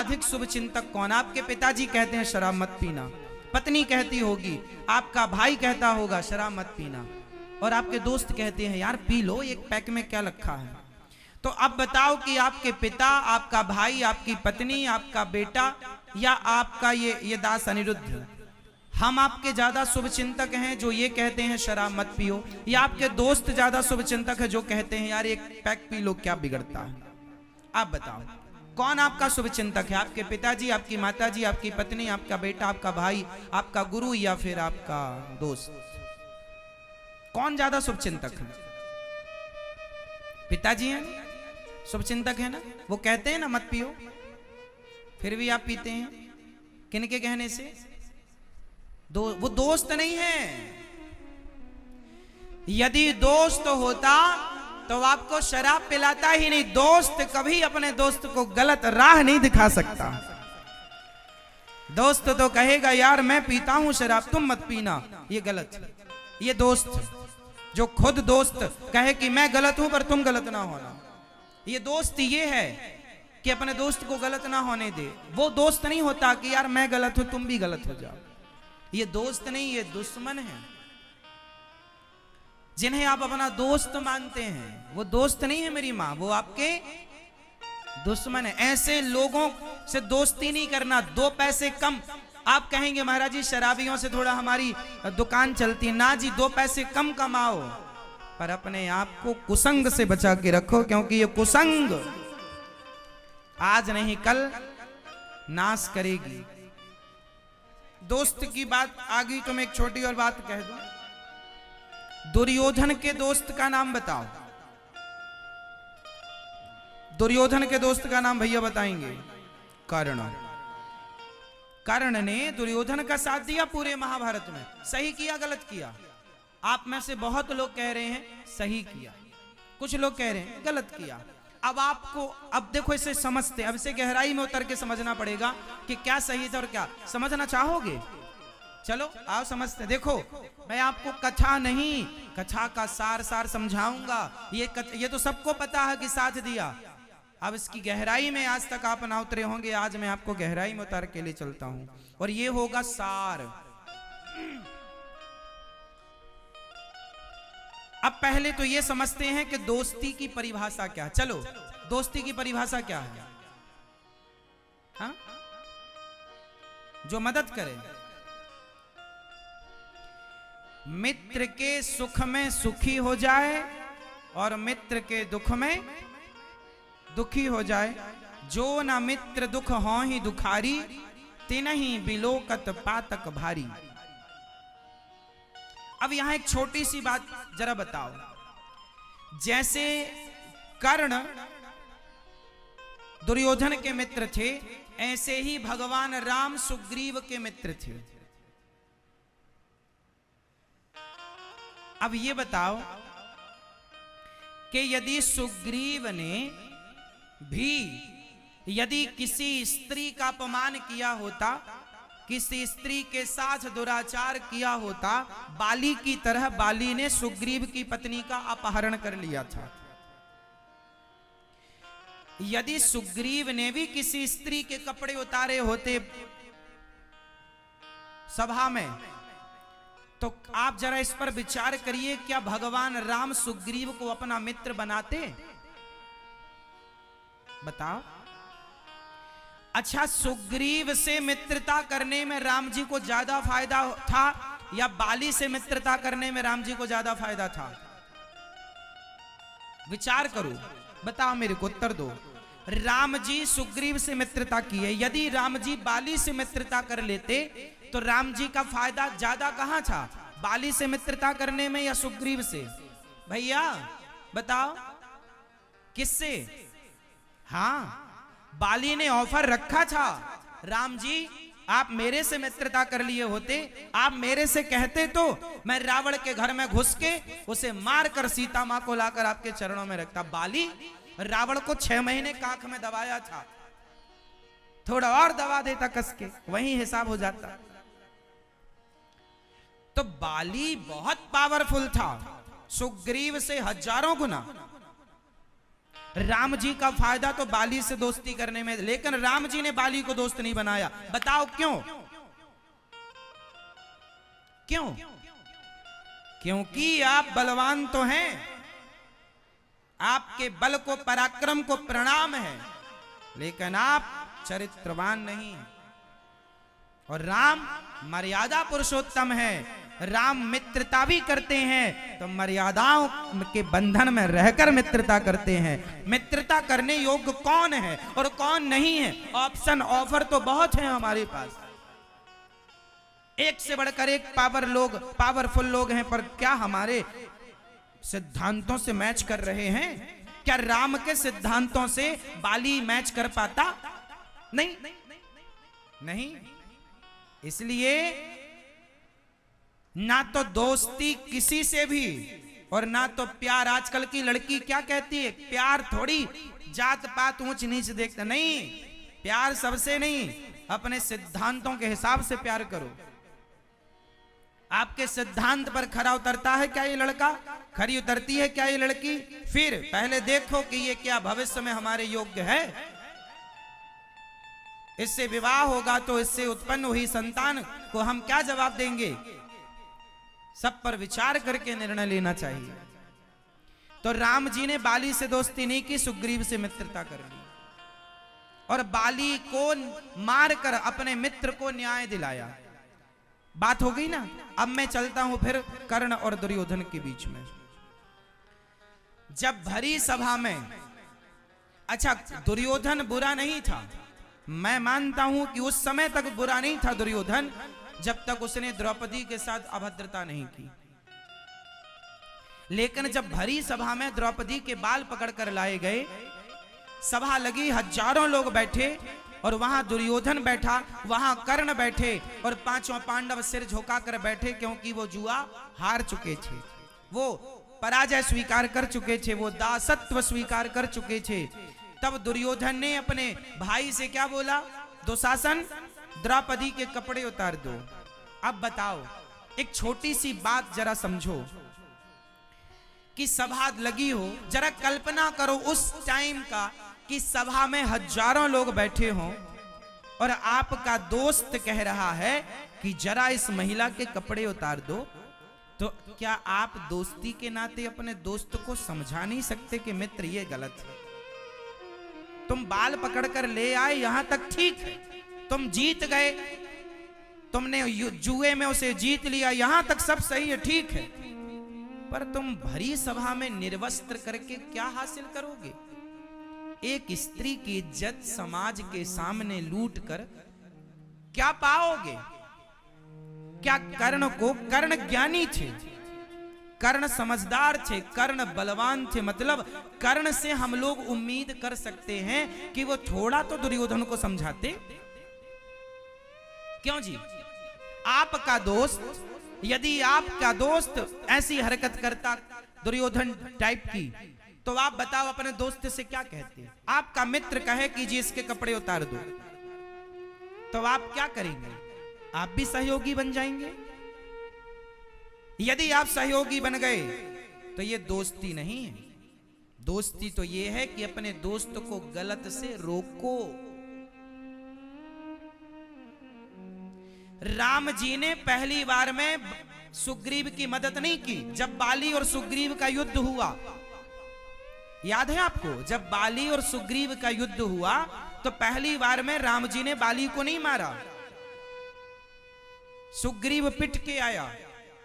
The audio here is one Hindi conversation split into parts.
अधिक शुभ चिंतक कौन? आपके पिताजी कहते हैं शराब मत पीना, पत्नी कहती होगी, आपका भाई कहता होगा शराब मत पीना, और आपके दोस्त कहते हैं यार पी लो, एक पैक में क्या रखा है। तो अब बताओ कि आपके पिता, आपका भाई, आपकी पत्नी, आपका बेटा या आपका ये दास अनिरुद्ध, हम आपके ज्यादा शुभ चिंतक हैं जो ये कहते हैं शराब मत पियो, या आपके दोस्त ज्यादा शुभ चिंतक है जो कहते हैं यार एक पैक पी लो क्या बिगड़ता है? आप बताओ कौन आपका शुभ चिंतक है? आपके पिताजी, आपकी माताजी, आपकी पत्नी, आपका बेटा, आपका भाई, आपका गुरु या फिर आपका दोस्त? कौन ज्यादा शुभ चिंतक है? पिताजी हैं, शुभ चिंतक है ना, वो कहते हैं ना मत पियो, फिर भी आप पीते हैं। किनके कहने से? वो दोस्त नहीं है। यदि दोस्त होता तो आपको शराब पिलाता ही नहीं। दोस्त कभी अपने दोस्त को गलत राह नहीं दिखा सकता। दोस्त तो कहेगा यार मैं पीता हूं शराब, तुम मत पीना, ये गलत। ये दोस्त जो खुद दोस्त कहे कि मैं गलत हूं पर तुम गलत ना होना, ये दोस्त ये है कि अपने दोस्त को गलत ना होने दे। वो दोस्त नहीं होता कि यार मैं गलत हूं तुम भी गलत हो जाओ। ये दोस्त नहीं, ये दुश्मन है। जिन्हें आप अपना दोस्त मानते हैं वो दोस्त नहीं है मेरी माँ, वो आपके दुश्मन है। ऐसे लोगों से दोस्ती नहीं करना। 2 पैसे कम, आप कहेंगे महाराज जी शराबियों से थोड़ा हमारी दुकान चलती ना जी, 2 पैसे कम कमाओ पर अपने आप को कुसंग से बचा के रखो, क्योंकि ये कुसंग आज नहीं कल नाश करेगी। दोस्त की बात आ गई तो मैं एक छोटी और बात कह दूं। दुर्योधन के दोस्त का नाम बताओ। दुर्योधन के दोस्त का नाम भैया बताएंगे? कर्ण। कर्ण ने दुर्योधन का साथ दिया पूरे महाभारत में। सही किया गलत किया? आप में से बहुत लोग कह रहे हैं सही किया, कुछ लोग कह रहे हैं गलत किया। अब आपको, अब देखो इसे समझते, अब इसे गहराई में उतर के समझना पड़ेगा कि क्या सही था और क्या। समझना चाहोगे? चलो आओ समझते। देखो मैं आपको कथा नहीं, कथा का सार समझाऊंगा। ये तो सबको पता है कि साथ दिया। अब इसकी गहराई में आज तक आप ना उतरे होंगे, आज मैं आपको गहराई में उतार के ले चलता हूं और ये होगा सार। अब पहले तो ये समझते हैं कि दोस्ती की परिभाषा क्या है। चलो दोस्ती की परिभाषा क्या है? हाँ? जो मदद करे, मित्र के सुख में सुखी हो जाए और मित्र के दुख में दुखी हो जाए। जो ना मित्र दुख हो ही दुखारी, तिनहि बिलोकत पातक भारी। अब यहां एक छोटी सी बात जरा बताओ। जैसे कर्ण दुर्योधन के मित्र थे, ऐसे ही भगवान राम सुग्रीव के मित्र थे। अब ये बताओ कि यदि सुग्रीव ने भी यदि किसी स्त्री का अपमान किया होता, किसी स्त्री के साथ दुराचार किया होता, बाली की तरह बाली ने सुग्रीव की पत्नी का अपहरण कर लिया था। यदि सुग्रीव ने भी किसी स्त्री के कपड़े उतारे होते सभा में, तो आप जरा इस पर विचार करिए, क्या भगवान राम सुग्रीव को अपना मित्र बनाते? बताओ। अच्छा, सुग्रीव से मित्रता करने में राम जी को ज्यादा फायदा था या बाली से मित्रता करने में राम जी को ज्यादा फायदा था? विचार करो, बताओ मेरे को, उत्तर दो। राम जी सुग्रीव से मित्रता की है। यदि राम जी बाली से मित्रता कर लेते तो राम जी का फायदा ज्यादा कहां था? बाली से मित्रता करने में या सुग्रीव से? भैया बताओ किससे? हाँ, बाली ने ऑफर रखा था, राम जी आप मेरे से मित्रता कर लिए होते, आप मेरे से कहते तो मैं रावण के घर में घुस के उसे मारकर सीता मां को लाकर आपके चरणों में रखता। बाली रावण को 6 महीने काख में दबाया था, थोड़ा और दबा देता कस के, वही हिसाब हो जाता। तो बाली बहुत पावरफुल था, सुग्रीव से हजारों गुना। राम जी का फायदा तो बाली से दोस्ती करने में, लेकिन राम जी ने बाली को दोस्त नहीं बनाया। बताओ क्यों? क्यों? क्योंकि आप बलवान तो हैं, आपके बल को पराक्रम को प्रणाम है, लेकिन आप चरित्रवान नहीं हैं। और राम मर्यादा पुरुषोत्तम है, राम मित्रता भी करते हैं तो मर्यादाओं के बंधन में रहकर मित्रता करते हैं। मित्रता करने योग्य कौन है और कौन नहीं है, ऑप्शन ऑफर तो बहुत है हमारे पास, एक से बढ़कर एक पावरफुल लोग हैं, पर क्या हमारे सिद्धांतों से मैच कर रहे हैं? क्या राम के सिद्धांतों से बाली मैच कर पाता? नहीं, नहीं। इसलिए ना तो दोस्ती किसी से भी और ना तो प्यार। आजकल की लड़की क्या कहती है, प्यार थोड़ी जात पात ऊंच नीच देखता, नहीं, प्यार सबसे नहीं, अपने सिद्धांतों के हिसाब से प्यार करो। आपके सिद्धांत पर खरा उतरता है क्या ये लड़का, खरी उतरती है क्या ये लड़की? फिर पहले देखो कि ये क्या भविष्य में हमारे योग्य है। इससे विवाह होगा तो इससे उत्पन्न हुई संतान को हम क्या जवाब देंगे? सब पर विचार करके निर्णय लेना चाहिए। तो राम जी ने बाली से दोस्ती नहीं की, सुग्रीव से मित्रता कर ली और बाली को मारकर अपने मित्र को न्याय दिलाया। बात हो गई ना। अब मैं चलता हूं फिर कर्ण और दुर्योधन के बीच में। जब भरी सभा में, अच्छा दुर्योधन बुरा नहीं था, मैं मानता हूं कि उस समय तक बुरा नहीं था दुर्योधन, जब तक उसने द्रौपदी के साथ अभद्रता नहीं की। लेकिन जब भरी सभा में द्रौपदी के बाल पकड़कर लाए गए, सभा लगी, हजारों लोग बैठे और वहां दुर्योधन बैठा, वहां कर्ण बैठे और पांचों पांडव सिर झुकाकर बैठे, क्योंकि वो जुआ हार चुके थे, वो पराजय स्वीकार कर चुके थे, वो दासत्व स्वीकार कर चुके थे। तब दुर्योधन ने अपने भाई से क्या बोला? दुशासन, द्रौपदी के कपड़े उतार दो। अब बताओ, एक छोटी सी बात जरा समझो कि सभा लगी हो, जरा कल्पना करो उस टाइम का कि सभा में हजारों लोग बैठे हों और आपका दोस्त कह रहा है कि जरा इस महिला के कपड़े उतार दो, तो क्या आप दोस्ती के नाते अपने दोस्त को समझा नहीं सकते कि मित्र ये गलत है? तुम बाल पकड़कर ले आए यहां तक ठीक है, तुम जीत गए, तुमने जुए में उसे जीत लिया, यहां तक सब सही है, ठीक है, पर तुम भरी सभा में निर्वस्त्र करके क्या हासिल करोगे? एक स्त्री की इज्जत समाज के सामने लूट कर क्या पाओगे? क्या कर्ण को, कर्ण ज्ञानी थे, कर्ण समझदार थे, कर्ण बलवान थे, मतलब कर्ण से हम लोग उम्मीद कर सकते हैं कि वो थोड़ा तो दुर्योधन को समझाते। क्यों जी? आपका दोस्त, यदि आपका दोस्त ऐसी हरकत करता दुर्योधन टाइप की, तो आप बताओ अपने दोस्त से क्या कहते? आपका मित्र कहे कि जी इसके कपड़े उतार दो, तो आप क्या करेंगे? आप भी सहयोगी बन जाएंगे। यदि आप सहयोगी बन गए तो ये दोस्ती नहीं है। दोस्ती तो ये है कि अपने दोस्त को गलत से रोको। राम जी ने पहली बार में सुग्रीव की मदद नहीं की। जब बाली और सुग्रीव का युद्ध हुआ, याद है आपको, जब बाली और सुग्रीव का युद्ध हुआ तो पहली बार में राम जी ने बाली को नहीं मारा, सुग्रीव पिट के आया।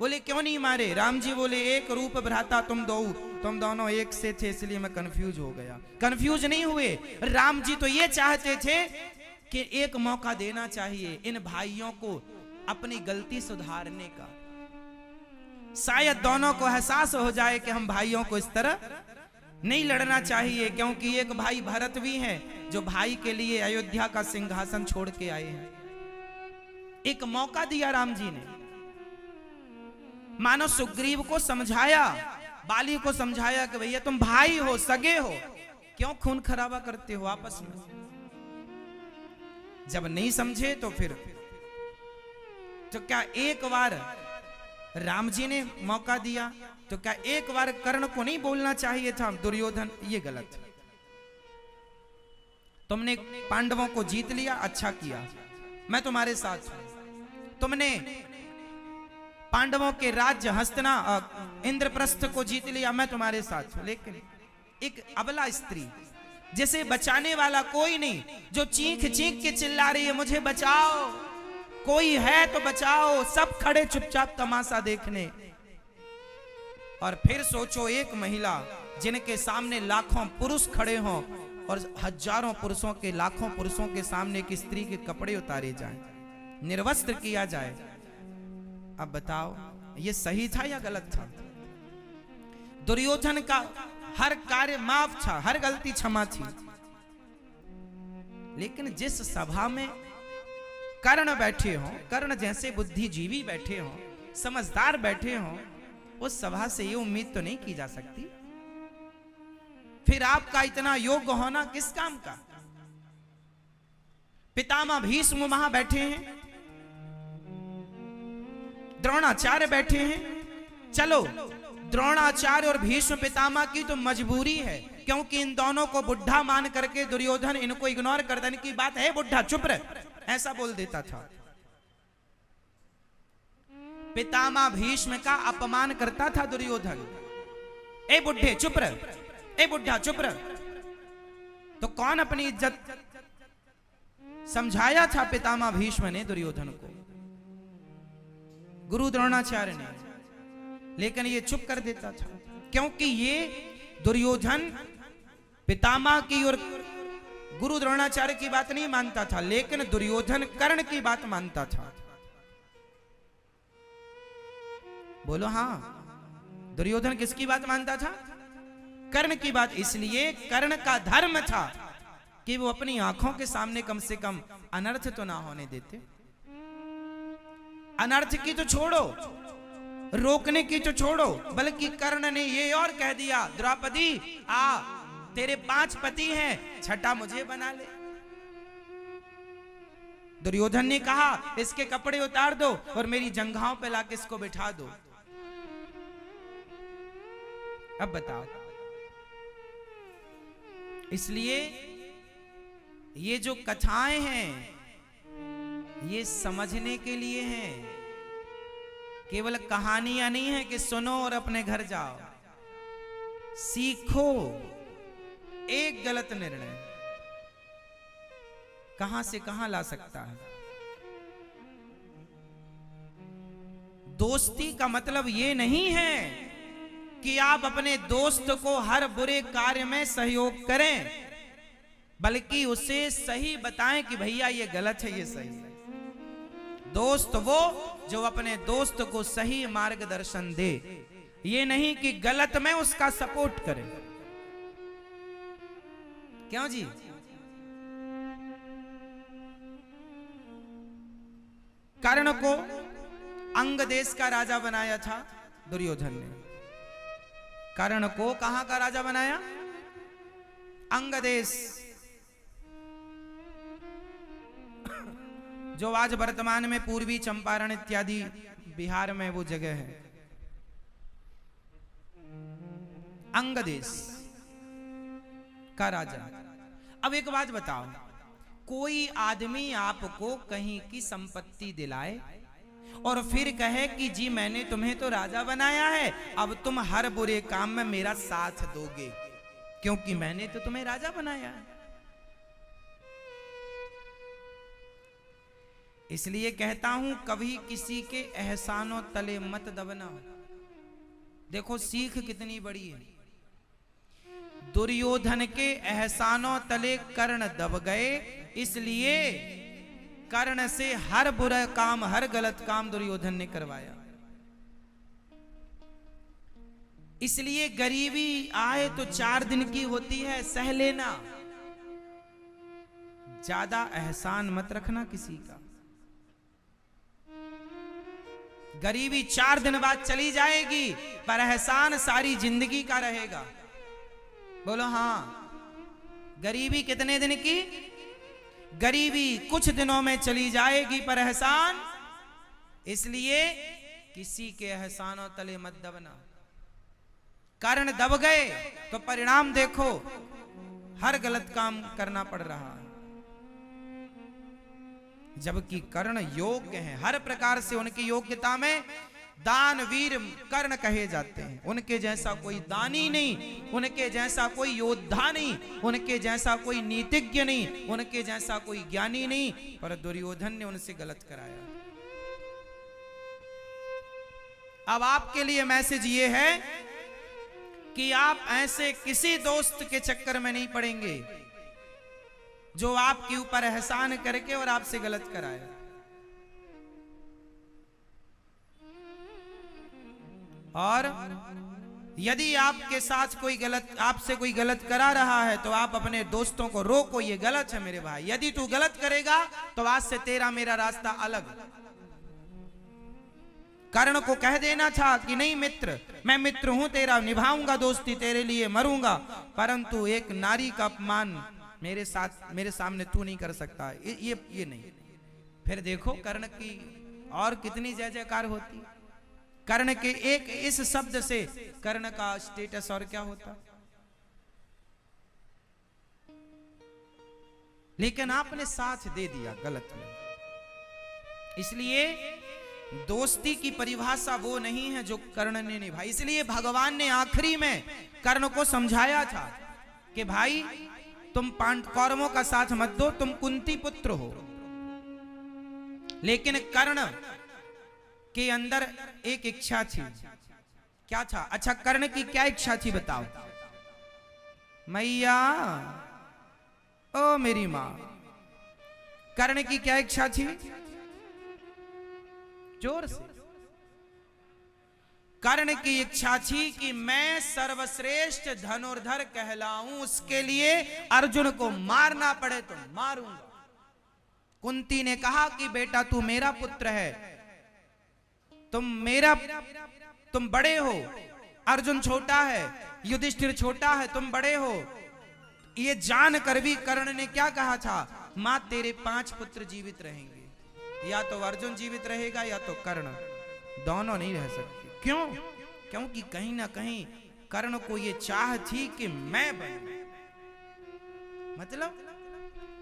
बोले क्यों नहीं मारे? राम जी बोले एक रूप भ्राता तुम दोनों एक से थे, इसलिए मैं कंफ्यूज हो गया। कंफ्यूज नहीं हुए, राम जी तो ये चाहते थे कि एक मौका देना चाहिए इन भाइयों को अपनी गलती सुधारने का। शायद दोनों को एहसास हो जाए कि हम भाइयों को इस तरह नहीं लड़ना चाहिए, क्योंकि एक भाई भरत भी हैं जो भाई के लिए अयोध्या का सिंहासन छोड़ के आए हैं। एक मौका दिया राम जी ने, मानो सुग्रीव को समझाया, बाली को समझाया कि भैया तुम भाई हो, सगे हो, क्यों खून खराबा करते हो आपस में? जब नहीं समझे तो फिर तो क्या एक बार राम जी ने मौका दिया, तो क्या एक बार कर्ण को नहीं बोलना चाहिए था दुर्योधन ये गलत? तुमने पांडवों को जीत लिया, अच्छा किया, मैं तुम्हारे साथ हूं। तुमने पांडवों के राज्य हस्तना इंद्रप्रस्थ को जीत लिया, मैं तुम्हारे साथ हूं। लेकिन एक अबला स्त्री जिसे बचाने वाला कोई नहीं, जो चीख चीख के चिल्ला रही है मुझे बचाओ, कोई है तो बचाओ, सब खड़े चुपचाप तमाशा देखने। और फिर सोचो, एक महिला जिनके सामने लाखों पुरुष खड़े हों और हजारों पुरुषों के, लाखों पुरुषों के सामने एक स्त्री के कपड़े उतारे जाएं, निर्वस्त्र किया जाए। अब बताओ ये सही था या गलत था? दुर्योधन का हर कार्य माफ था, हर गलती क्षमा थी। लेकिन जिस सभा में कर्ण बैठे हों, कर्ण जैसे बुद्धिजीवी बैठे हों, समझदार बैठे हों, उस सभा से ये उम्मीद तो नहीं की जा सकती। फिर आपका इतना योग्य होना किस काम का? पितामह भीष्म वहां बैठे हैं, द्रोणाचार्य बैठे हैं। चलो, द्रोणाचार्य और भीष्म पितामह की तो मजबूरी है, क्योंकि इन दोनों को बुढ़ा मान करके दुर्योधन इनको इग्नोर कर देने की बात है, बुढ़ा चुप रह, ऐसा बोल देता था। पितामह भीष्म का अपमान करता था दुर्योधन, ए बुढ़े चुप रह, ए बुढ़ा चुप रह। तो कौन अपनी इज्जत समझाया था? पितामह भीष्म ने दुर्योधन को, गुरु द्रोणाचार्य ने। लेकिन ये चुप कर देता था, क्योंकि ये दुर्योधन पितामह की और गुरु द्रोणाचार्य की बात नहीं मानता था, लेकिन दुर्योधन कर्ण की बात मानता था। बोलो हाँ, दुर्योधन किसकी बात मानता था? कर्ण की बात। इसलिए कर्ण का धर्म था कि वो अपनी आंखों के सामने कम से कम अनर्थ तो ना होने देते। अनर्थ की तो छोड़ो, रोकने की तो छोड़ो, बल्कि कर्ण ने ये और कह दिया, द्रौपदी आ, तेरे 5 पति हैं, छठा मुझे बना ले। दुर्योधन ने कहा इसके कपड़े उतार दो और मेरी जंघाओं पे लाके इसको बिठा दो। अब बताओ, इसलिए ये जो कथाएं हैं ये समझने के लिए हैं, केवल कहानियां नहीं है कि सुनो और अपने घर जाओ। सीखो। एक गलत निर्णय कहां से कहां ला सकता है। दोस्ती का मतलब ये नहीं है कि आप अपने दोस्त को हर बुरे कार्य में सहयोग करें, बल्कि उसे सही बताएं कि भैया ये गलत है, ये सही है। दोस्त वो जो अपने दोस्त को सही मार्गदर्शन दे, ये नहीं कि गलत में उसका सपोर्ट करे। क्यों जी? कर्ण को अंग देश का राजा बनाया था दुर्योधन ने। कर्ण को कहां का राजा बनाया? अंग देश, जो आज वर्तमान में पूर्वी चंपारण इत्यादि बिहार में वो जगह है, अंग देश का राजा। अब एक बात बताओ, कोई आदमी आपको कहीं की संपत्ति दिलाए और फिर कहे कि जी मैंने तुम्हें तो राजा बनाया है, अब तुम हर बुरे काम में मेरा साथ दोगे क्योंकि मैंने तो तुम्हें राजा बनाया है। इसलिए कहता हूं कभी किसी के एहसानों तले मत दबना। देखो सीख कितनी बड़ी है। दुर्योधन के एहसानों तले कर्ण दब गए, इसलिए कर्ण से हर बुरा काम, हर गलत काम दुर्योधन ने करवाया। इसलिए गरीबी आए तो 4 दिन की होती है, सह लेना, ज्यादा एहसान मत रखना किसी का। गरीबी 4 दिन बाद चली जाएगी, पर एहसान सारी जिंदगी का रहेगा। बोलो हाँ। गरीबी कितने दिन की? गरीबी कुछ दिनों में चली जाएगी, पर एहसान, इसलिए किसी के एहसानों तले मत दबना। कर्ण दब गए तो परिणाम देखो, हर गलत काम करना पड़ रहा है, जबकि कर्ण योग्य हैं। हर प्रकार से उनकी योग्यता में दानवीर कर्ण कहे जाते हैं। उनके जैसा कोई दानी नहीं, उनके जैसा कोई योद्धा नहीं, उनके जैसा कोई नीतिज्ञ नहीं, उनके जैसा कोई ज्ञानी नहीं, पर दुर्योधन ने उनसे गलत कराया। अब आपके लिए मैसेज ये है कि आप ऐसे किसी दोस्त के चक्कर में नहीं पड़ेंगे जो आपके ऊपर एहसान करके और आपसे गलत कराए। और यदि आपके साथ कोई गलत, आपसे कोई गलत करा रहा है तो आप अपने दोस्तों को रोको, ये गलत है मेरे भाई। यदि तू गलत करेगा तो आज से तेरा मेरा रास्ता अलग। कर्ण को कह देना था कि नहीं मित्र, मैं मित्र हूं तेरा, निभाऊंगा दोस्ती, तेरे लिए मरूंगा, परंतु एक नारी का अपमान मेरे सामने तू नहीं कर सकता, ये नहीं। फिर देखो कर्ण की और कितनी जय जयकार होती। कर्ण के एक इस शब्द से कर्ण का स्टेटस और क्या होता। लेकिन आपने साथ दे दिया गलत में। इसलिए दोस्ती की परिभाषा वो नहीं है जो कर्ण ने निभाई। इसलिए भगवान ने आखिरी में कर्ण को समझाया था कि भाई तुम कौरवों का साथ मत दो, तुम कुंती पुत्र हो। लेकिन कर्ण के अंदर एक इच्छा थी। क्या था? अच्छा, कर्ण की क्या इच्छा थी बताओ। मैया, ओ मेरी मां, कर्ण की क्या इच्छा थी? जोर से। कर्ण की इच्छा थी कि मैं सर्वश्रेष्ठ धनुर्धर कहलाऊं, उसके लिए अर्जुन को मारना पड़े तो मारूंगा। कुंती ने कहा कि बेटा तू मेरा पुत्र है, तुम बड़े हो, अर्जुन छोटा है, युधिष्ठिर छोटा है, तुम बड़े हो। ये जानकर भी कर्ण ने क्या कहा था? मां तेरे 5 पुत्र जीवित रहेंगे, या तो अर्जुन जीवित रहेगा या तो कर्ण, दोनों नहीं रह सकते। क्यों? क्योंकि कहीं ना कहीं कर्ण को ये चाह थी कि मैं बनूं। मतलब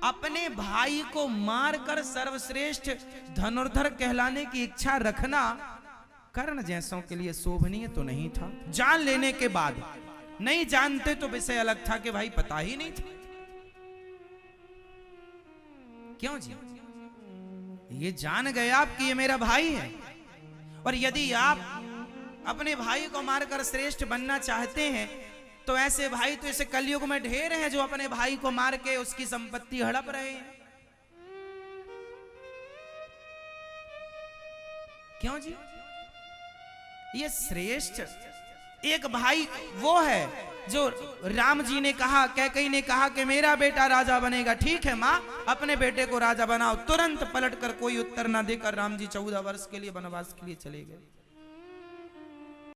अपने भाई को मारकर सर्वश्रेष्ठ धनुर्धर कहलाने की इच्छा रखना कर्ण जैसों के लिए शोभनीय तो नहीं था। जान लेने के बाद, नहीं जानते तो विषय अलग था कि भाई पता ही नहीं था। क्यों जी? ये जान गए आप कि ये मेरा भाई है, और यदि आप अपने भाई को मारकर श्रेष्ठ बनना चाहते हैं तो ऐसे भाई तो इसे कलयुग में ढेर हैं जो अपने भाई को मार के उसकी संपत्ति हड़प रहे हैं। क्यों जी? ये श्रेष्ठ एक भाई वो है जो राम जी ने कहा, कैकेयी ने कहा कि मेरा बेटा राजा बनेगा। ठीक है माँ, अपने बेटे को राजा बनाओ। तुरंत पलटकर कोई उत्तर ना देकर राम जी 14 वर्ष के लिए वनवास के लिए चले गए।